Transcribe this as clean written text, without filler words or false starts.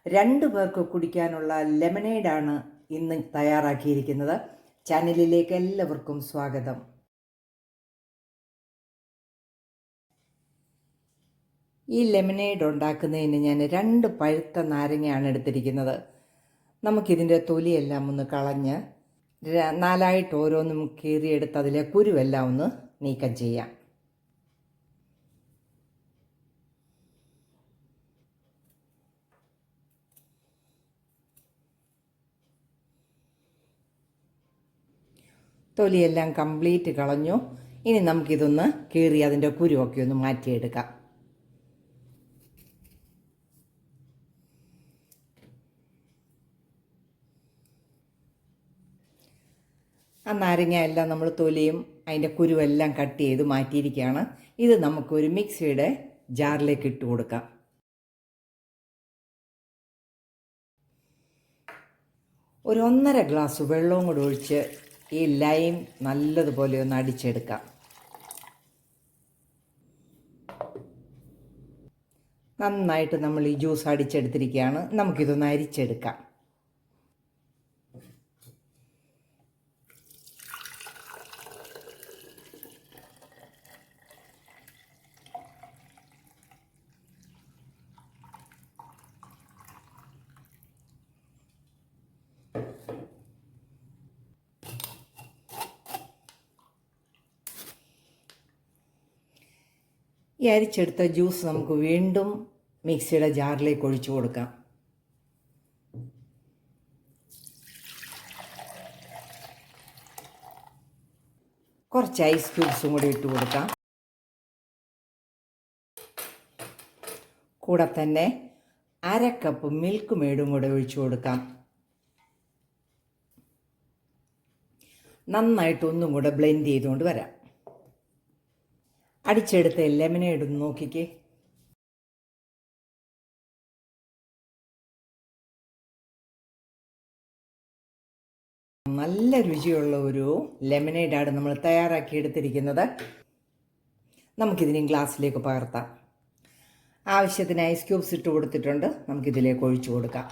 2 പേർക്ക് കുടിക്കാനുള്ള ലെമനേഡാണ് ഇന്ന് തയ്യാറാക്കിയിരിക്കുന്നത്. ചാനലിലേക്ക് എല്ലാവർക്കും സ്വാഗതം. ഈ ലെമനേഡ് ഉണ്ടാക്കുന്നതിന് ഞാൻ 2 പഴുത്ത നാരങ്ങയാണ് എടുത്തിരിക്കുന്നത്. നമുക്കിതിൻ്റെ തൊലിയെല്ലാം ഒന്ന് കളഞ്ഞ് 4ആയിട്ട് ഓരോന്നും കീറിയെടുത്ത് അതിലെ കുരുവെല്ലാം ഒന്ന് നീക്കം ചെയ്യാം. തൊലിയെല്ലാം കംപ്ലീറ്റ് കളഞ്ഞു. ഇനി നമുക്കിതൊന്ന് കീറി അതിൻ്റെ കുരുവൊക്കെ ഒന്ന് മാറ്റിയെടുക്കാം. ആ നാരങ്ങ എല്ലാം നമ്മൾ തൊലിയും അതിൻ്റെ കുരുവെല്ലാം കട്ട് ചെയ്ത് മാറ്റിയിരിക്കുകയാണ്. ഇത് നമുക്കൊരു മിക്സിയുടെ ജാറിലേക്ക് ഇട്ട് കൊടുക്കാം. ഒരു 1.5 ഗ്ലാസ് വെള്ളവും കൂടെ ഒഴിച്ച് ഈ ലൈം നല്ലതുപോലെ ഒന്ന് അടിച്ചെടുക്കാം. നന്നായിട്ട് നമ്മൾ ഈ ജ്യൂസ് അടിച്ചെടുത്തിരിക്കുകയാണ്. നമുക്കിതൊന്ന് അരിച്ചെടുക്കാം. ഈ അരിച്ചെടുത്ത ജ്യൂസ് നമുക്ക് വീണ്ടും മിക്സിയുടെ ജാറിലേക്ക് ഒഴിച്ചു കൊടുക്കാം. കുറച്ച് ഐസ് ക്യൂബ്സും കൂടി ഇട്ട് കൊടുക്കാം. കൂടെ തന്നെ 1/2 കപ്പ് മിൽക്ക് മെയ്ഡും കൂടെ ഒഴിച്ചു കൊടുക്കാം. നന്നായിട്ട് ഒന്നും കൂടെ ബ്ലെൻഡ് ചെയ്തുകൊണ്ട് വരാം. അടിച്ചെടുത്ത ലെമനേഡ് ഒന്ന് നോക്കിക്കേ. നല്ല രുചിയുള്ള ഒരു ലെമനേഡാണ് നമ്മൾ തയ്യാറാക്കി എടുത്തിരിക്കുന്നത്. നമുക്കിതിനെ ഗ്ലാസ്സിലേക്ക് പകർത്താം. ആവശ്യത്തിന് ഐസ് ക്യൂബ്സ് ഇട്ട് കൊടുത്തിട്ടുണ്ട്. നമുക്കിതിലേക്ക് ഒഴിച്ചു കൊടുക്കാം.